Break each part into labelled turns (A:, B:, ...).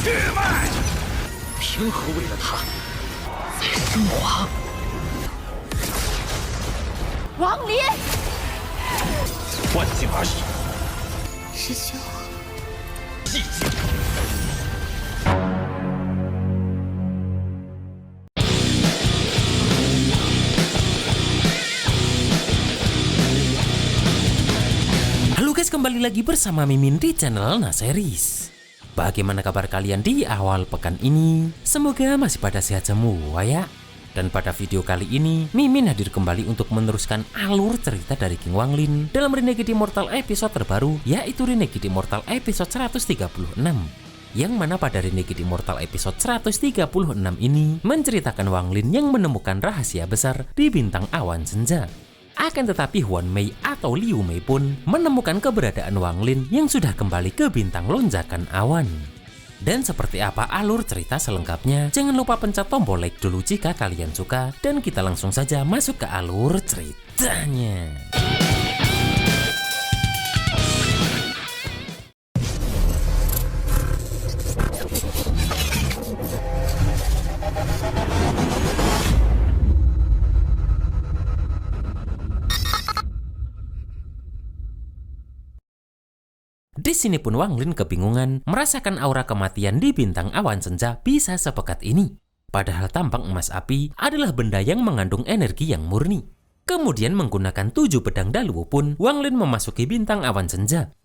A: 平和为了他在升华。
B: 王林，
A: 欢景而已，
B: 师兄，
A: 寂静。
C: Halo guys, kembali lagi bersama Mimin di channel Naseries. Bagaimana kabar kalian di awal pekan ini? Semoga masih pada sehat semua ya. Dan pada video kali ini, Mimin hadir kembali untuk meneruskan alur cerita dari King Wanglin dalam Renegade Immortal episode terbaru, yaitu Renegade Immortal episode 136. Yang mana pada Renegade Immortal episode 136 ini menceritakan Wanglin yang menemukan rahasia besar di bintang awan senja. Akan tetapi Huan Mei atau Liu Mei pun menemukan keberadaan Wanglin yang sudah kembali ke bintang lonjakan awan. Dan seperti apa alur cerita selengkapnya, jangan lupa pencet tombol like dulu jika kalian suka. Dan kita langsung saja masuk ke alur ceritanya. Di sini pun Wanglin kebingungan merasakan aura kematian di bintang awan senja bisa sepekat ini. Padahal tambang emas api adalah benda yang mengandung energi yang murni. Kemudian menggunakan 7 pedang dalu pun Wanglin memasuki bintang awan senja.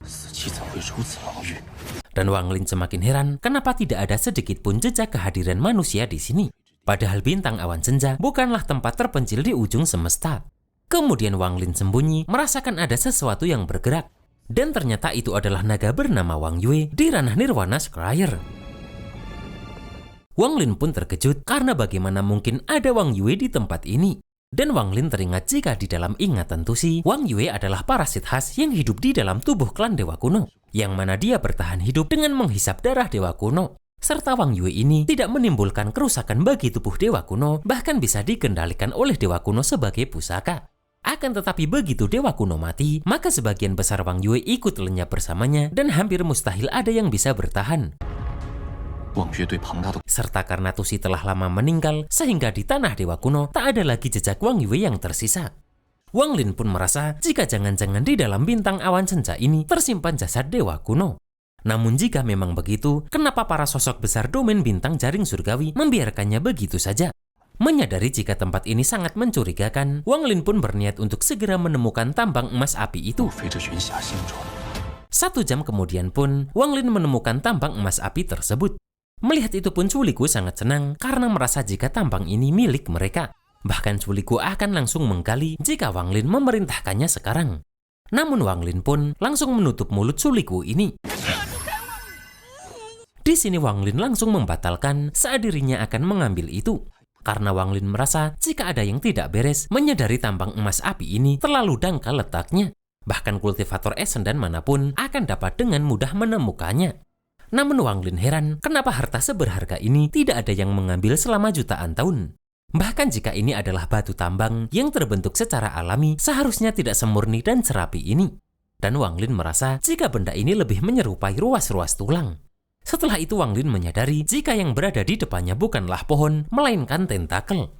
C: Dan Wanglin semakin heran kenapa tidak ada sedikit pun jejak kehadiran manusia di sini. Padahal bintang awan senja bukanlah tempat terpencil di ujung semesta. Kemudian Wanglin sembunyi merasakan ada sesuatu yang bergerak. Dan ternyata itu adalah naga bernama Wang Yue di ranah Nirwana Scryer. Wanglin pun terkejut karena bagaimana mungkin ada Wang Yue di tempat ini. Dan Wanglin teringat jika di dalam ingatan Tusi, Wang Yue adalah parasit khas yang hidup di dalam tubuh klan Dewa Kuno. Yang mana dia bertahan hidup dengan menghisap darah Dewa Kuno. Serta Wang Yue ini tidak menimbulkan kerusakan bagi tubuh Dewa Kuno, bahkan bisa dikendalikan oleh Dewa Kuno sebagai pusaka. Akan tetapi begitu Dewa Kuno mati, maka sebagian besar Wang Yue ikut lenyap bersamanya dan hampir mustahil ada yang bisa bertahan. Serta karena Tusi telah lama meninggal, sehingga di tanah Dewa Kuno tak ada lagi jejak Wang Yue yang tersisa. Wanglin pun merasa jika jangan-jangan di dalam bintang awan senja ini tersimpan jasad Dewa Kuno. Namun jika memang begitu, kenapa para sosok besar domain bintang jaring surgawi membiarkannya begitu saja? Menyadari jika tempat ini sangat mencurigakan, Wanglin pun berniat untuk segera menemukan tambang emas api itu. 1 jam kemudian pun, Wanglin menemukan tambang emas api tersebut. Melihat itu pun Culiku sangat senang karena merasa jika tambang ini milik mereka. Bahkan Culiku akan langsung menggali jika Wanglin memerintahkannya sekarang. Namun Wanglin pun langsung menutup mulut Culiku ini. Di sini Wanglin langsung membatalkan saat dirinya akan mengambil itu. Karena Wanglin merasa jika ada yang tidak beres, menyadari tambang emas api ini terlalu dangkal letaknya. Bahkan kultivator Esen dan manapun akan dapat dengan mudah menemukannya. Namun Wanglin heran kenapa harta seberharga ini tidak ada yang mengambil selama jutaan tahun. Bahkan jika ini adalah batu tambang yang terbentuk secara alami, seharusnya tidak semurni dan serapi ini. Dan Wanglin merasa jika benda ini lebih menyerupai ruas-ruas tulang. Setelah itu Wanglin menyadari jika yang berada di depannya bukanlah pohon, melainkan tentakel.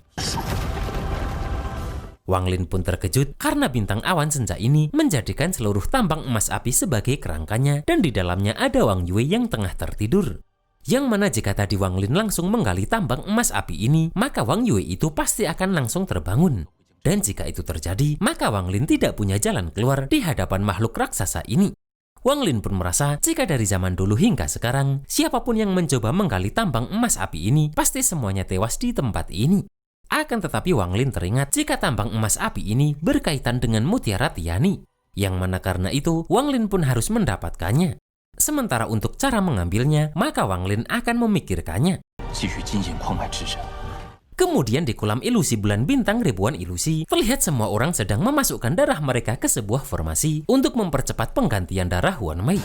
C: Wanglin pun terkejut karena bintang awan senja ini menjadikan seluruh tambang emas api sebagai kerangkanya dan di dalamnya ada Wang Yue yang tengah tertidur. Yang mana jika tadi Wanglin langsung menggali tambang emas api ini, maka Wang Yue itu pasti akan langsung terbangun. Dan jika itu terjadi, maka Wanglin tidak punya jalan keluar di hadapan makhluk raksasa ini. Wanglin pun merasa jika dari zaman dulu hingga sekarang, siapapun yang mencoba menggali tambang emas api ini, pasti semuanya tewas di tempat ini. Akan tetapi Wanglin teringat jika tambang emas api ini berkaitan dengan Mutiara Tiani. Yang mana karena itu, Wanglin pun harus mendapatkannya. Sementara untuk cara mengambilnya, maka Wanglin akan memikirkannya. Kemudian di kolam ilusi bulan bintang ribuan ilusi, terlihat semua orang sedang memasukkan darah mereka ke sebuah formasi untuk mempercepat penggantian darah Huan Mei.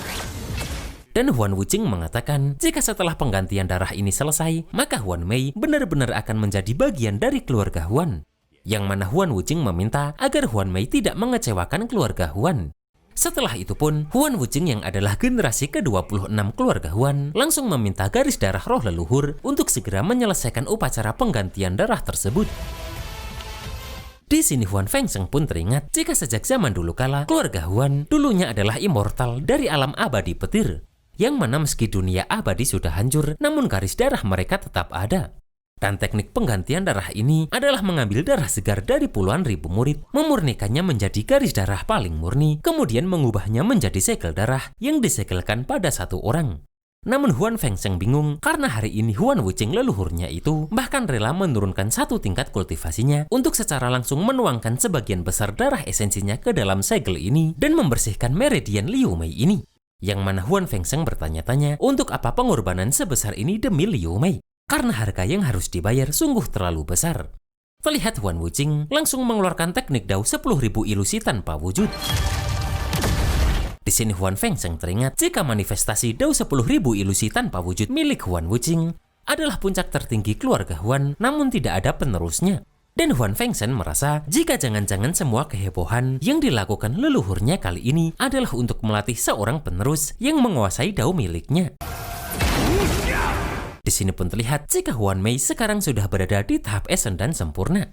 C: Dan Huan Wuqing mengatakan jika setelah penggantian darah ini selesai, maka Huan Mei benar-benar akan menjadi bagian dari keluarga Huan. Yang mana Huan Wuqing meminta agar Huan Mei tidak mengecewakan keluarga Huan. Setelah itu pun, Huan Wuqing yang adalah generasi ke-26 keluarga Huan langsung meminta garis darah roh leluhur untuk segera menyelesaikan upacara penggantian darah tersebut. Di sini Huan Fengsheng pun teringat jika sejak zaman dulu kala, keluarga Huan dulunya adalah immortal dari alam abadi petir, yang mana meski dunia abadi sudah hancur, namun garis darah mereka tetap ada. Dan teknik penggantian darah ini adalah mengambil darah segar dari puluhan ribu murid, memurnikannya menjadi garis darah paling murni, kemudian mengubahnya menjadi segel darah yang disegelkan pada satu orang. Namun Huan Fengsheng bingung karena hari ini Huan Wuqing leluhurnya itu bahkan rela menurunkan satu tingkat kultivasinya untuk secara langsung menuangkan sebagian besar darah esensinya ke dalam segel ini dan membersihkan meridian Liu Mei ini. Yang mana Huan Fengsheng bertanya-tanya untuk apa pengorbanan sebesar ini demi Liu Mei. Karena harga yang harus dibayar sungguh terlalu besar. Terlihat Huan Wuqing langsung mengeluarkan teknik Dao 10.000 ilusi tanpa wujud. Di sini Huan Fengsheng teringat jika manifestasi Dao 10.000 ilusi tanpa wujud milik Huan Wuqing adalah puncak tertinggi keluarga Huan, namun tidak ada penerusnya. Dan Huan Fengsheng merasa jika jangan-jangan semua kehebohan yang dilakukan leluhurnya kali ini adalah untuk melatih seorang penerus yang menguasai Dao miliknya. Di sini pun terlihat jika Huan Mei sekarang sudah berada di tahap ascendant sempurna.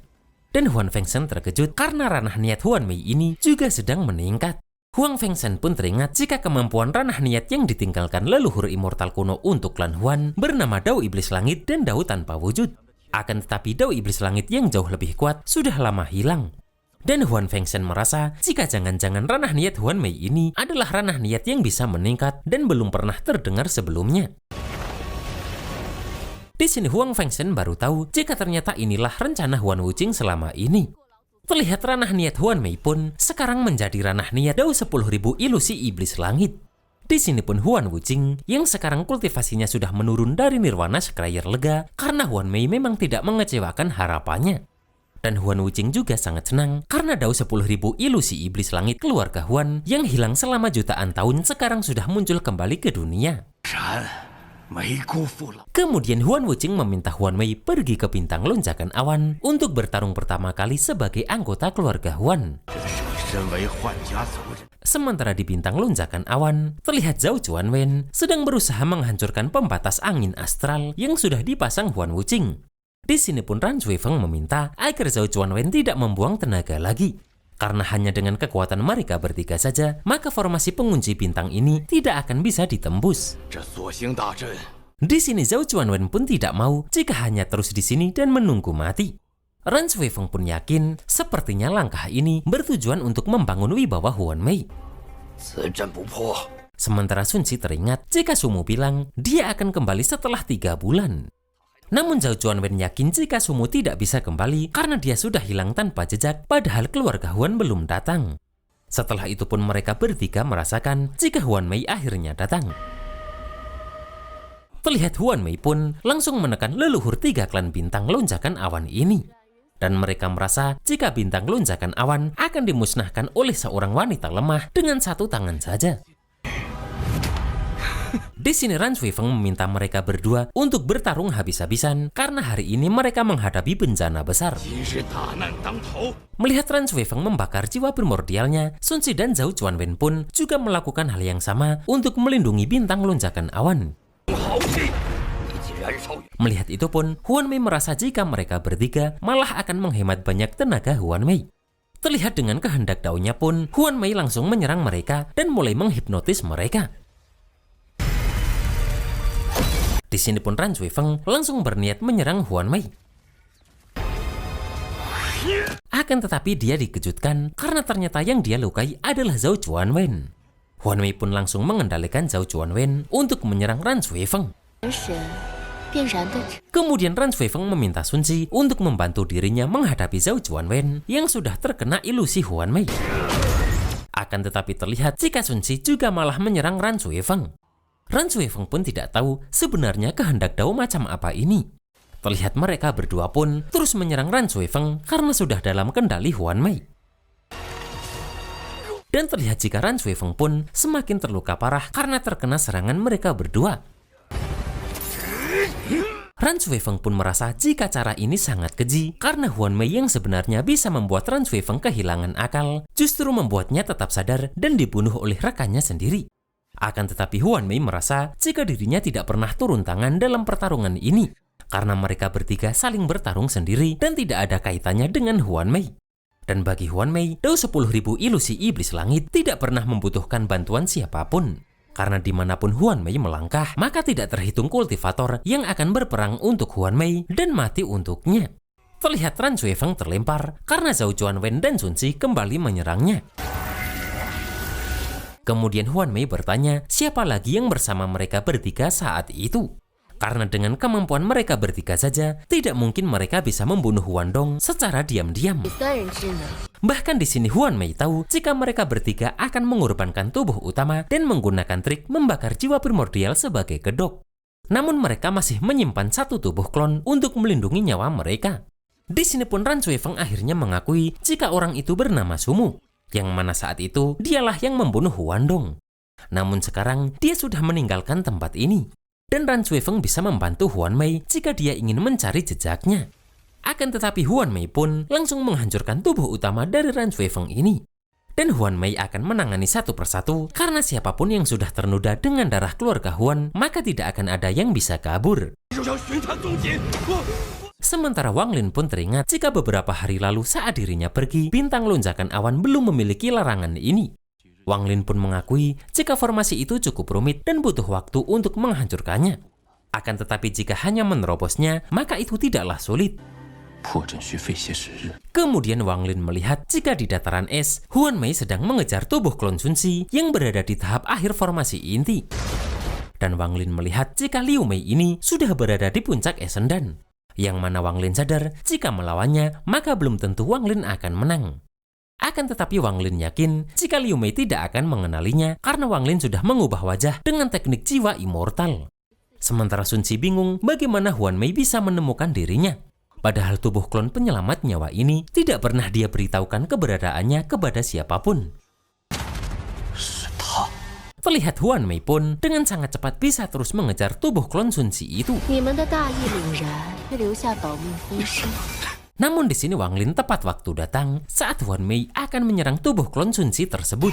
C: Dan Huan Fengsheng terkejut karena ranah niat Huan Mei ini juga sedang meningkat. Huan Fengsheng pun teringat jika kemampuan ranah niat yang ditinggalkan leluhur immortal kuno untuk klan Huan bernama Dao Iblis Langit dan Dao tanpa wujud. Akan tetapi Dao Iblis Langit yang jauh lebih kuat sudah lama hilang. Dan Huan Fengsheng merasa jika jangan-jangan ranah niat Huan Mei ini adalah ranah niat yang bisa meningkat dan belum pernah terdengar sebelumnya. Di sini Huan Fengsheng baru tahu jika ternyata inilah rencana Huan Wuqing selama ini. Terlihat ranah niat Huan Mei pun sekarang menjadi ranah niat Dao 10.000 ilusi iblis langit. Di sini pun Huan Wuqing yang sekarang kultivasinya sudah menurun dari nirwana sekiranya lega karena Huan Mei memang tidak mengecewakan harapannya. Dan Huan Wuqing juga sangat senang karena Dao 10.000 ilusi iblis langit keluarga Huan yang hilang selama jutaan tahun sekarang sudah muncul kembali ke dunia. Kemudian Huan Wuqing meminta Huan Mei pergi ke bintang lonjakan awan untuk bertarung pertama kali sebagai anggota keluarga Huan. Sementara di bintang lonjakan awan, terlihat Zhao Chuanwen sedang berusaha menghancurkan pembatas angin astral yang sudah dipasang Huan Wuqing. Di sini pun Ran Zuifeng meminta agar Zhao Chuanwen tidak membuang tenaga lagi. Karena hanya dengan kekuatan mereka bertiga saja, maka formasi pengunci bintang ini tidak akan bisa ditembus. Di sini Zhao Chuanwen pun tidak mau jika hanya terus di sini dan menunggu mati. Ran Zuifeng pun yakin sepertinya langkah ini bertujuan untuk membangun wibawa Huan Mei. Sementara Sun Qi teringat jika Sumu bilang dia akan kembali setelah 3 bulan. Namun Zhao Chuanwen yakin jika Sumu tidak bisa kembali karena dia sudah hilang tanpa jejak padahal keluarga Huan belum datang. Setelah itu pun mereka bertiga merasakan jika Huan Mei akhirnya datang. Terlihat Huan Mei pun langsung menekan leluhur 3 klan bintang lonjakan awan ini. Dan mereka merasa jika bintang lonjakan awan akan dimusnahkan oleh seorang wanita lemah dengan 1 tangan saja. Di sini Ran Zuifeng meminta mereka berdua untuk bertarung habis-habisan karena hari ini mereka menghadapi bencana besar. Melihat Ran Zuifeng membakar jiwa primordialnya, Sun Qi dan Zhao Chuanwen pun juga melakukan hal yang sama untuk melindungi bintang lonjakan awan. Melihat itu pun, Huan Mei merasa jika mereka bertiga malah akan menghemat banyak tenaga Huan Mei. Terlihat dengan kehendak daunnya pun, Huan Mei langsung menyerang mereka dan mulai menghipnotis mereka. Di sini pun Ran Zuifeng langsung berniat menyerang Huan Mei. Akan tetapi dia dikejutkan karena ternyata yang dia lukai adalah Zhao Chuanwen. Huan Mei pun langsung mengendalikan Zhao Chuanwen untuk menyerang Ran Zuifeng. Kemudian Ran Zuifeng meminta Sun Qi untuk membantu dirinya menghadapi Zhao Chuanwen yang sudah terkena ilusi Huan Mei. Akan tetapi terlihat jika Sun Qi juga malah menyerang Ran Zuifeng. Ran Zuifeng pun tidak tahu sebenarnya kehendak Dao macam apa ini. Terlihat mereka berdua pun terus menyerang Ran Zuifeng karena sudah dalam kendali Huan Mei. Dan terlihat jika Ran Zuifeng pun semakin terluka parah karena terkena serangan mereka berdua. Ran Shuifeng pun merasa jika cara ini sangat keji karena Huan Mei yang sebenarnya bisa membuat Ran Shuifeng kehilangan akal justru membuatnya tetap sadar dan dibunuh oleh rekannya sendiri. Akan tetapi Huan Mei merasa jika dirinya tidak pernah turun tangan dalam pertarungan ini karena mereka bertiga saling bertarung sendiri dan tidak ada kaitannya dengan Huan Mei. Dan bagi Huan Mei, Dao 10.000 ilusi iblis langit tidak pernah membutuhkan bantuan siapapun. Karena dimanapun Huan Mei melangkah, maka tidak terhitung kultivator yang akan berperang untuk Huan Mei dan mati untuknya. Terlihat Ran Shuifeng terlempar karena Zhao Juanwen dan Sun Si kembali menyerangnya. Kemudian Huan Mei bertanya siapa lagi yang bersama mereka bertiga saat itu. Karena dengan kemampuan mereka bertiga saja, tidak mungkin mereka bisa membunuh Huan Dong secara diam-diam. Bahkan di sini Huan Mei tahu jika mereka bertiga akan mengorbankan tubuh utama dan menggunakan trik membakar jiwa primordial sebagai kedok. Namun mereka masih menyimpan satu tubuh klon untuk melindungi nyawa mereka. Di sini pun Ran Shuifeng akhirnya mengakui jika orang itu bernama Sumu, yang mana saat itu dialah yang membunuh Huan Dong. Namun sekarang dia sudah meninggalkan tempat ini. Dan Ran Shuifeng bisa membantu Huan Mei jika dia ingin mencari jejaknya. Akan tetapi Huan Mei pun langsung menghancurkan tubuh utama dari Ran Shuifeng ini. Dan Huan Mei akan menangani satu persatu karena siapapun yang sudah ternoda dengan darah keluarga Huan, maka tidak akan ada yang bisa kabur. Sementara Wang Lin pun teringat jika beberapa hari lalu saat dirinya pergi, bintang lonjakan awan belum memiliki larangan ini. Wang Lin pun mengakui jika formasi itu cukup rumit dan butuh waktu untuk menghancurkannya. Akan tetapi jika hanya menerobosnya, maka itu tidaklah sulit. Kemudian Wang Lin melihat jika di dataran es, Huan Mei sedang mengejar tubuh klon Sun Si yang berada di tahap akhir formasi inti. Dan Wang Lin melihat jika Liu Mei ini sudah berada di puncak Essendan. Yang mana Wang Lin sadar jika melawannya, maka belum tentu Wang Lin akan menang. Akan tetapi Wang Lin yakin jika Liu Mei tidak akan mengenalinya karena Wang Lin sudah mengubah wajah dengan teknik jiwa immortal. Sementara Sun Si bingung bagaimana Huan Mei bisa menemukan dirinya. Padahal tubuh klon penyelamat nyawa ini tidak pernah dia beritahukan keberadaannya kepada siapapun. Terlihat Huan Mei pun dengan sangat cepat bisa terus mengejar tubuh klon Sun Si itu. Namun di sini Wang Lin tepat waktu datang saat Huan Mei akan menyerang tubuh klon Sun Si tersebut.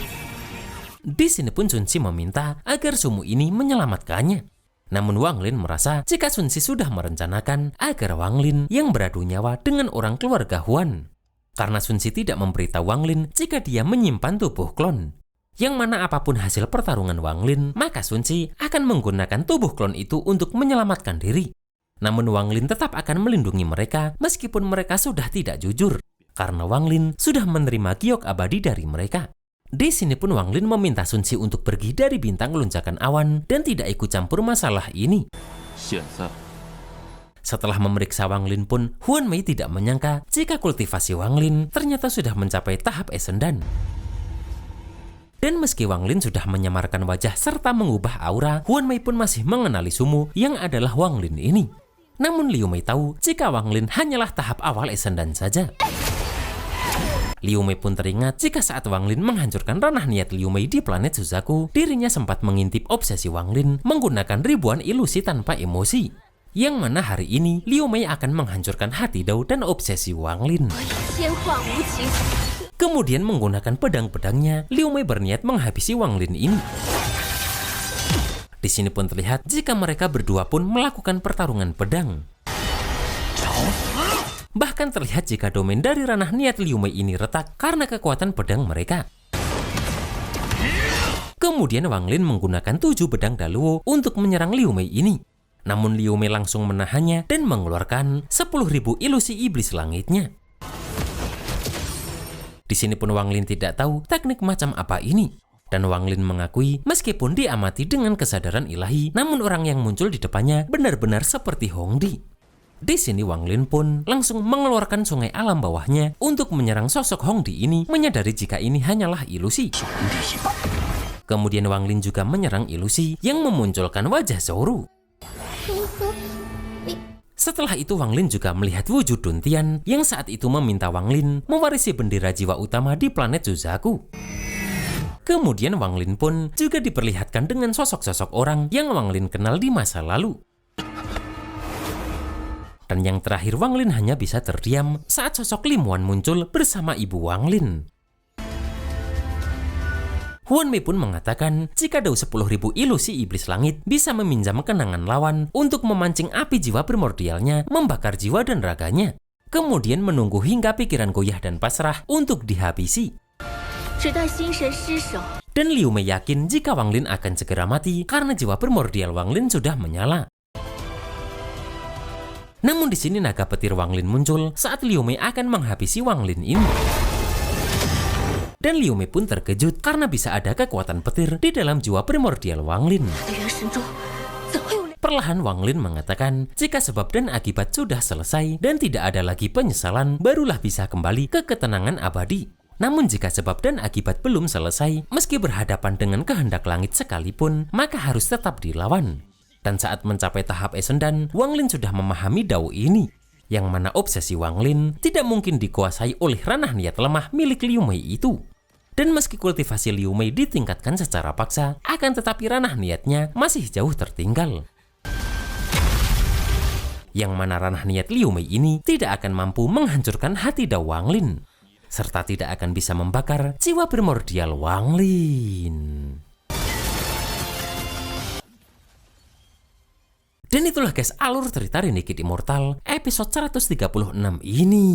C: Di sini pun Sun Si meminta agar Sumu ini menyelamatkannya. Namun Wang Lin merasa jika Sun Si sudah merencanakan agar Wang Lin yang beradu nyawa dengan orang keluarga Huan. Karena Sun Si tidak memberitahu Wang Lin jika dia menyimpan tubuh klon. Yang mana apapun hasil pertarungan Wang Lin, maka Sun Si akan menggunakan tubuh klon itu untuk menyelamatkan diri. Namun Wang Lin tetap akan melindungi mereka meskipun mereka sudah tidak jujur. Karena Wang Lin sudah menerima giok abadi dari mereka. Di sini pun Wang Lin meminta Sun Si untuk pergi dari bintang lonjakan awan dan tidak ikut campur masalah ini. Setelah memeriksa Wang Lin pun, Huan Mei tidak menyangka jika kultivasi Wang Lin ternyata sudah mencapai tahap Essendan. Dan meski Wang Lin sudah menyamarkan wajah serta mengubah aura, Huan Mei pun masih mengenali Sumu yang adalah Wang Lin ini. Namun Liu Mei tahu jika Wang Lin hanyalah tahap awal Essendan saja. Liu Mei pun teringat jika saat Wang Lin menghancurkan ranah niat Liu Mei di planet Suzaku, dirinya sempat mengintip obsesi Wang Lin menggunakan ribuan ilusi tanpa emosi. Yang mana hari ini Liu Mei akan menghancurkan hati Dao dan obsesi Wang Lin. Kemudian menggunakan pedang-pedangnya, Liu Mei berniat menghabisi Wang Lin ini. Di sini pun terlihat jika mereka berdua pun melakukan pertarungan pedang. Bahkan terlihat jika domain dari ranah niat Liu Mei ini retak karena kekuatan pedang mereka. Kemudian Wang Lin menggunakan 7 pedang Daluo untuk menyerang Liu Mei ini. Namun Liu Mei langsung menahannya dan mengeluarkan 10.000 ilusi iblis langitnya. Di sini pun Wang Lin tidak tahu teknik macam apa ini. Dan Wang Lin mengakui meskipun diamati dengan kesadaran ilahi, namun orang yang muncul di depannya benar-benar seperti Hongdi. Di sini Wang Lin pun langsung mengeluarkan sungai alam bawahnya untuk menyerang sosok Hongdi ini, menyadari jika ini hanyalah ilusi. Kemudian Wang Lin juga menyerang ilusi yang memunculkan wajah Zhou. Setelah itu Wang Lin juga melihat wujud Duntian yang saat itu meminta Wang Lin mewarisi bendera jiwa utama di planet Suzaku. Kemudian Wang Lin pun juga diperlihatkan dengan sosok-sosok orang yang Wang Lin kenal di masa lalu. Dan yang terakhir, Wang Lin hanya bisa terdiam saat sosok Lim Wan muncul bersama ibu Wang Lin. Huan Mei pun mengatakan jika Dao 10.000 ilusi iblis langit bisa meminjam kenangan lawan untuk memancing api jiwa primordialnya membakar jiwa dan raganya, kemudian menunggu hingga pikiran goyah dan pasrah untuk dihabisi. Dan Liu Mei yakin jika Wang Lin akan segera mati karena jiwa primordial Wang Lin sudah menyala. Namun di sini naga petir Wang Lin muncul saat Liu Mei akan menghabisi Wang Lin ini. Dan Liu Mei pun terkejut karena bisa ada kekuatan petir di dalam jiwa primordial Wang Lin. Perlahan Wang Lin mengatakan jika sebab dan akibat sudah selesai dan tidak ada lagi penyesalan, barulah bisa kembali ke ketenangan abadi. Namun jika sebab dan akibat belum selesai, meski berhadapan dengan kehendak langit sekalipun, maka harus tetap dilawan. Dan saat mencapai tahap Esendan, Wang Lin sudah memahami Dao ini, yang mana obsesi Wang Lin tidak mungkin dikuasai oleh ranah niat lemah milik Liu Mei itu. Dan meski kultivasi Liu Mei ditingkatkan secara paksa, akan tetapi ranah niatnya masih jauh tertinggal. Yang mana ranah niat Liu Mei ini tidak akan mampu menghancurkan hati Dao Wang Lin, serta tidak akan bisa membakar jiwa primordial Wang Lin. Dan itulah guys alur cerita Renegade Immortal episode 136 ini.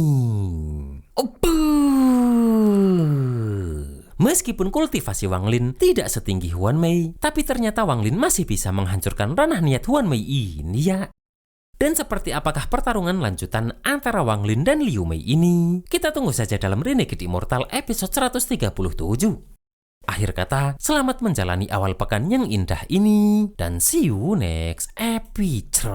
C: Meskipun kultivasi Wang Lin tidak setinggi Huan Mei, tapi ternyata Wang Lin masih bisa menghancurkan ranah niat Huan Mei ini ya. Dan seperti apakah pertarungan lanjutan antara Wang Lin dan Liu Mei ini? Kita tunggu saja dalam Renegade Immortal episode 137. Akhir kata, selamat menjalani awal pekan yang indah ini, dan see you next episode.